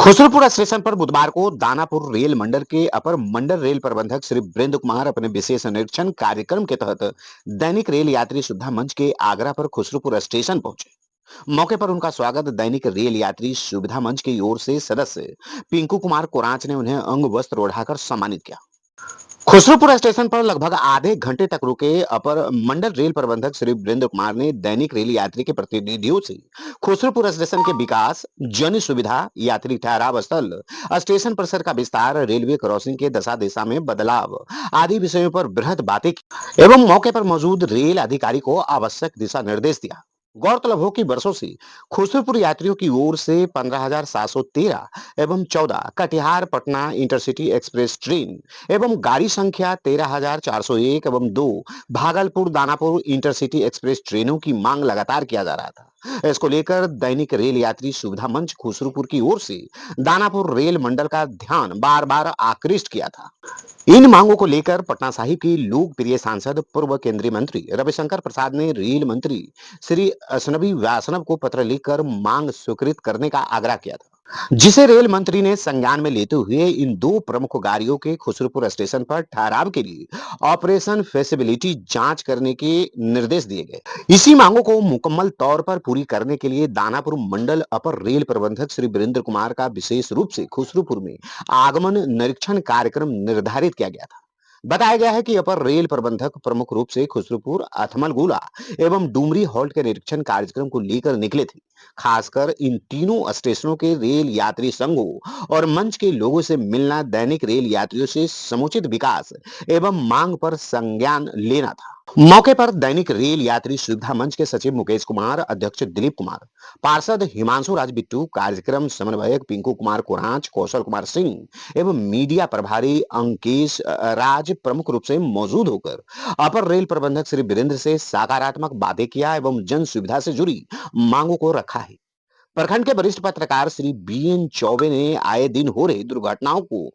Khusrupur station पर बुधवार को दानापुर रेल मंडल के अपर मंडल रेल प्रबंधक श्री वीरेंद्र कुमार अपने विशेष निरीक्षण कार्यक्रम के तहत दैनिक रेल यात्री सुविधा मंच के आगरा पर खुसरूपुर स्टेशन पहुंचे। मौके पर उनका स्वागत दैनिक रेल यात्री सुविधा मंच की ओर से सदस्य पिंकू कुमार कोरांच ने उन्हें अंग वस्त्र ओढ़ाकर सम्मानित किया। खुसरूपुर स्टेशन पर लगभग आधे घंटे तक रुके अपर मंडल रेल प्रबंधक श्री वीरेंद्र कुमार ने दैनिक रेल यात्री के प्रतिनिधियों से खुसरूपुर स्टेशन के विकास, जन सुविधा, यात्री ठहराव स्थल, स्टेशन परिसर का विस्तार, रेलवे क्रॉसिंग के दशा दिशा में बदलाव आदि विषयों पर बृहद बातें की एवं मौके पर मौजूद रेल अधिकारी को आवश्यक दिशा निर्देश दिया। गौरतलब हो कि वर्षों से खुसरूपुर यात्रियों की ओर से 15,713 एवं 14 Katihar Patna intercity express train एवं गाड़ी संख्या 13,401 एवं 2 भागलपुर दानापुर इंटरसिटी एक्सप्रेस ट्रेनों की मांग लगातार किया जा रहा था। इसको लेकर दैनिक रेल यात्री सुविधा मंच खुसरूपुर की ओर से दानापुर रेल मंडल का ध्यान बार बार आकृष्ट किया था। इन मांगों को लेकर पटना साहिब की लोकप्रिय सांसद पूर्व केंद्रीय मंत्री रविशंकर प्रसाद ने रेल मंत्री श्री अशनवी वैष्णव को पत्र लिखकर मांग स्वीकृत करने का आग्रह किया था, जिसे रेल मंत्री ने संज्ञान में लेते हुए इन दो प्रमुख गाड़ियों के खुसरूपुर स्टेशन पर ठहराव के लिए ऑपरेशन फेसिबिलिटी जांच करने के निर्देश दिए गए। इसी मांगों को मुकम्मल तौर पर पूरी करने के लिए दानापुर मंडल अपर रेल प्रबंधक श्री वीरेंद्र कुमार का विशेष रूप से खुसरूपुर में आगमन निरीक्षण कार्यक्रम निर्धारित किया गया था। बताया गया है कि अपर रेल प्रबंधक प्रमुख रूप से खुसरूपुर, अथमलगोला एवं डुमरी हॉल्ट के निरीक्षण कार्यक्रम को लेकर निकले थे। खासकर इन तीनों स्टेशनों के रेल यात्री संघों और मंच के लोगों से मिलना, दैनिक रेल यात्रियों से समुचित विकास एवं मांग पर संज्ञान लेना था। मौके पर दैनिक रेल यात्री सुविधा मंच के सचिव मुकेश कुमार, अध्यक्ष दिलीप कुमार, पार्षद हिमांशु राज बिट्टू, कार्यक्रम समन्वयक पिंकू कुमार कोरांच, कौशल कुमार सिंह एवं मीडिया प्रभारी अंकेश राज प्रमुख रूप से मौजूद होकर अपर रेल प्रबंधक श्री वीरेंद्र से सकारात्मक बातें किया एवं जन सुविधा से जुड़ी मांगों को रखा है। प्रखंड के वरिष्ठ पत्रकार श्री बीएन चौबे ने आए दिन हो रही दुर्घटनाओं को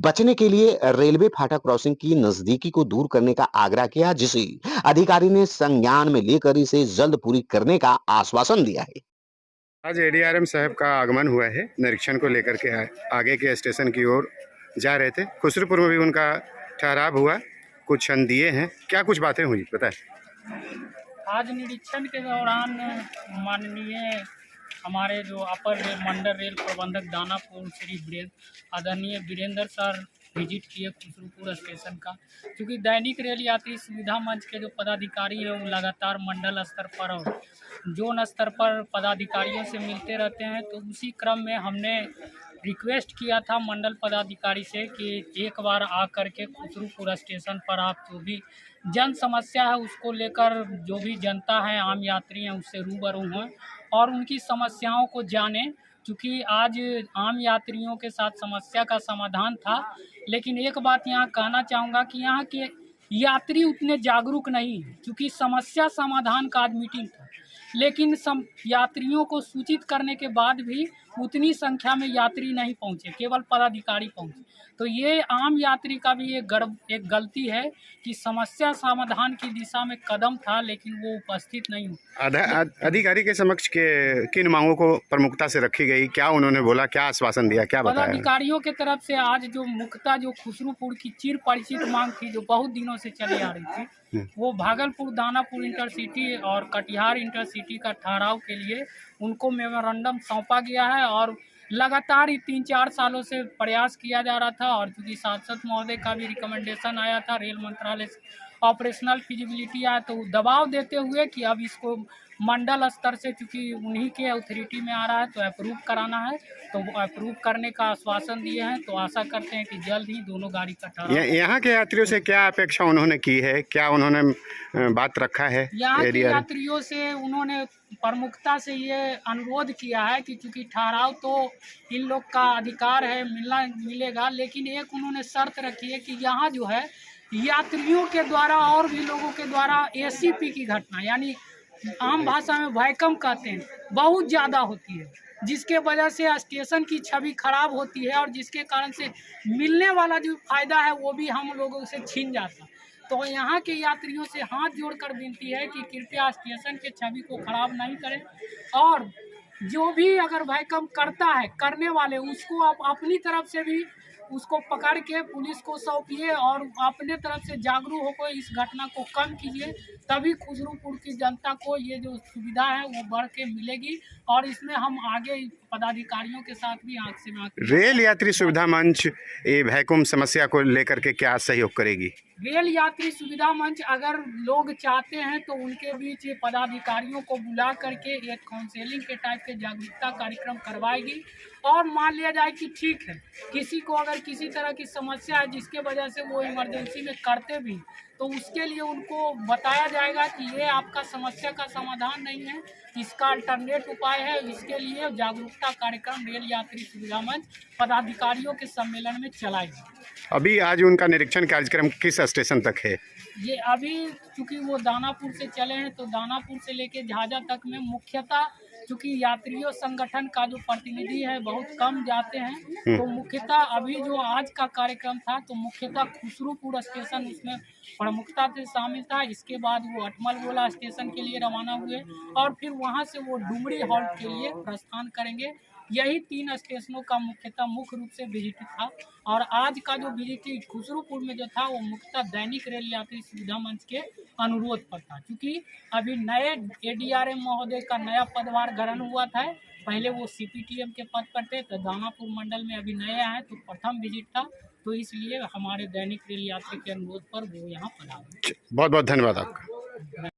बचने के लिए रेलवे फाटक क्रॉसिंग की नजदीकी को दूर करने का आग्रह किया, जिसे अधिकारी ने संज्ञान में लेकर इसे जल्द पूरी करने का आश्वासन दिया है। आज एडीआरएम साहब का आगमन हुआ है, निरीक्षण को लेकर के आगे के स्टेशन की ओर जा रहे थे। खुसरूपुर में भी उनका ठहराव हुआ, कुछ क्षण दिए हैं। क्या कुछ बातें हुई बताएं। आज निरीक्षण के दौरान माननीय हमारे जो अपर रेल मंडल रेल प्रबंधक दानापुर श्री आदरणीय वीरेंद्र सर विजिट किए खुसरूपुर स्टेशन का। क्योंकि दैनिक रेल यात्री सुविधा मंच के जो पदाधिकारी हैं वो लगातार मंडल स्तर पर और जोन स्तर पर पदाधिकारियों से मिलते रहते हैं, तो उसी क्रम में हमने रिक्वेस्ट किया था मंडल पदाधिकारी से कि एक बार आ कर के खुसरूपुर स्टेशन पर आप जो भी जन समस्या है उसको लेकर जो भी जनता है, आम यात्री हैं, उससे रूबरू हों और उनकी समस्याओं को जानें। क्योंकि आज आम यात्रियों के साथ समस्या का समाधान था, लेकिन एक बात यहाँ कहना चाहूँगा कि यहाँ के यात्री उतने जागरूक नहीं हैं। क्योंकि समस्या समाधान का आज मीटिंग था, लेकिन यात्रियों को सूचित करने के बाद भी उतनी संख्या में यात्री नहीं पहुंचे, केवल पदाधिकारी पहुंचे। तो ये आम यात्री का भी एक गलती है कि समस्या समाधान की दिशा में कदम था, लेकिन वो उपस्थित नहीं हुआ। अधिकारी के समक्ष के किन मांगों को प्रमुखता से रखी गई, क्या उन्होंने बोला, क्या आश्वासन दिया, क्या बताया? पदाधिकारियों के तरफ से आज जो मुख्यतः जो खुसरूपुर की चिर परिचित मांग थी, जो बहुत दिनों से चली आ रही थी, वो भागलपुर दानापुर इंटरसिटी और कटिहार इंटरसिटी का ठहराव के लिए उनको मेमोरेंडम सौंपा गया है और लगातार 3-4 सालों से प्रयास किया जा रहा था। और चूँकि सांसद महोदय का भी रिकमेंडेशन आया था, रेल मंत्रालय से ऑपरेशनल फिजिबिलिटी आया, तो दबाव देते हुए कि अब इसको मंडल स्तर से, चूँकि उन्हीं के अथॉरिटी में आ रहा है, तो अप्रूव कराना है। तो वो अप्रूव करने का आश्वासन दिए हैं, तो आशा करते हैं कि जल्द ही दोनों गाड़ी का ठहराव। यहाँ के यात्रियों से क्या अपेक्षा उन्होंने की है, क्या उन्होंने बात रखा है? यहाँ के यात्रियों से उन्होंने प्रमुखता से ये अनुरोध किया है कि चूँकि ठहराव तो इन लोग का अधिकार है, मिलेगा, लेकिन एक उन्होंने शर्त रखी है कि यहाँ जो है यात्रियों के द्वारा और भी लोगों के द्वारा एसीपी की घटना, यानी आम भाषा में वैकम कहते हैं, बहुत ज़्यादा होती है, जिसके वजह से स्टेशन की छवि खराब होती है और जिसके कारण से मिलने वाला जो फायदा है वो भी हम लोगों से छीन जाता है। तो यहाँ के यात्रियों से हाथ जोड़कर विनती है कि कृपया स्टेशन के छवि को खराब नहीं करें और जो भी अगर भाई कम करता है, करने वाले उसको आप अपनी तरफ से भी उसको पकड़ के पुलिस को सौंपिए और अपने तरफ से जागरूक होकर इस घटना को कम कीजिए। तभी खुसरूपुर की जनता को ये जो सुविधा है वो बढ़ के मिलेगी और इसमें हम आगे पदाधिकारियों के साथ भी आंख से आंख। रेल यात्री सुविधा मंच ये वैक्यूम समस्या को लेकर के क्या सहयोग करेगी? रेल यात्री सुविधा मंच अगर लोग चाहते हैं तो उनके बीच ये पदाधिकारियों को बुला करके एक काउंसलिंग के टाइप के जागरूकता कार्यक्रम करवाएगी। और मान लिया जाए कि ठीक है, किसी को अगर किसी तरह की समस्या है जिसके वजह से वो इमरजेंसी में करते भी, तो उसके लिए उनको बताया जाएगा कि ये आपका समस्या का समाधान नहीं है, इसका अल्टरनेट उपाय है। इसके लिए जागरूकता कार्यक्रम रेल यात्री सुविधा मंच पदाधिकारियों के सम्मेलन में चलाएगी। अभी आज उनका निरीक्षण कार्यक्रम किस स्टेशन तक है? ये अभी चूंकि वो दानापुर से चले हैं तो दानापुर से लेके झाझा तक में मुख्यतः चूंकि यात्रियों संगठन का जो प्रतिनिधि है बहुत कम जाते हैं, तो मुख्यतः अभी जो आज का कार्यक्रम था तो मुख्यतः खुसरूपुर स्टेशन उसमें प्रमुखता से शामिल था। इसके बाद वो अटमलगोला स्टेशन के लिए रवाना हुए और फिर वहां से वो डुमरी हॉल्ट के लिए प्रस्थान करेंगे। यही 3 स्टेशनों का मुख्यतः मुख्य रूप से विजिट था और आज का जो विजिट खुसरूपुर में जो था वो मुख्यतः दैनिक रेल यात्री सुविधा मंच के अनुरोध पर था। क्योंकि अभी नए एडीआरएम महोदय का नया पदभार ग्रहण हुआ था, पहले वो सीपीटीएम के पद पर थे, तो दानापुर मंडल में अभी नए आए तो प्रथम विजिट था, तो इसलिए हमारे दैनिक रेल यात्री के अनुरोध पर वो यहाँ पधारे। बहुत बहुत धन्यवाद आपका।